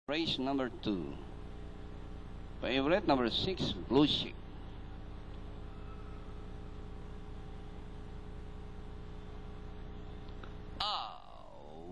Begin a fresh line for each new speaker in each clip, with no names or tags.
Race number 2. Favorite number 6, Blue Chic.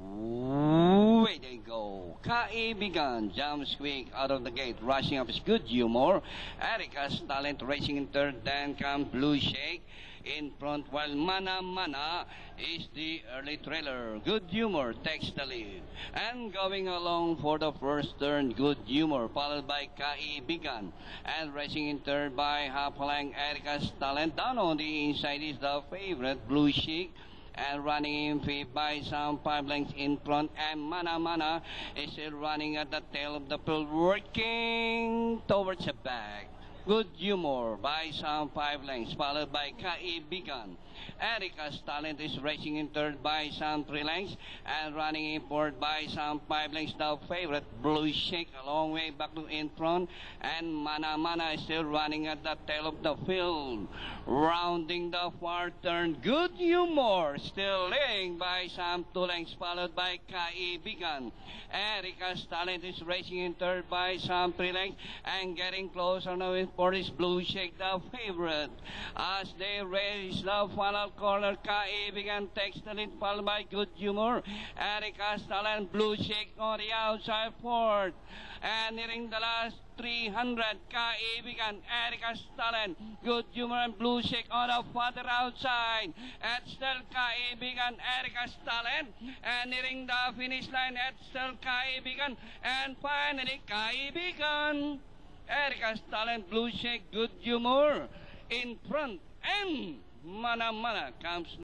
Away they go. Kaibigan jumps quick out of the gate, rushing up his good humor. Erica's talent racing in third, then comes Blue Chic in front, while Mana Mana is the early trailer. Good Humor takes the lead. And going along for the first turn, Good Humor, followed by Kaibigan. And racing in third by Hapalang, Erica's talent. Down on the inside is the favorite, Blue Chic. And running in fifth by some 5 lengths in front, and Mana Mana is still running at the tail of the field, working towards the back. Good Humor by some 5 lengths, followed by Kaibigan. Erica's talent is racing in third by some 3 lengths, and running in fourth by some 5 lengths, the favorite, Blue Chic, a long way back to in front, and Mana Mana is still running at the tail of the field. Rounding the far turn, Good Humor still leading by some 2 lengths, followed by Kaibigan. Erica's talent is racing in third by some 3 lengths, and getting closer now for his Blue Chic, the favorite. As they race the final corner, Kaibigan takes the lead, followed by Good Humor. Erica's talent, Blue Chic on the outside fourth. And nearing the last 300, Kaibigan, Erica's talent, Good Humor, and Blue Chic on the further outside. And still Kaibigan, Erica's talent, and nearing the finish line, and still Kaibigan, and finally Kaibigan, Erica's talent, Blue Chic, Good Humor in front, and Mana Mana comes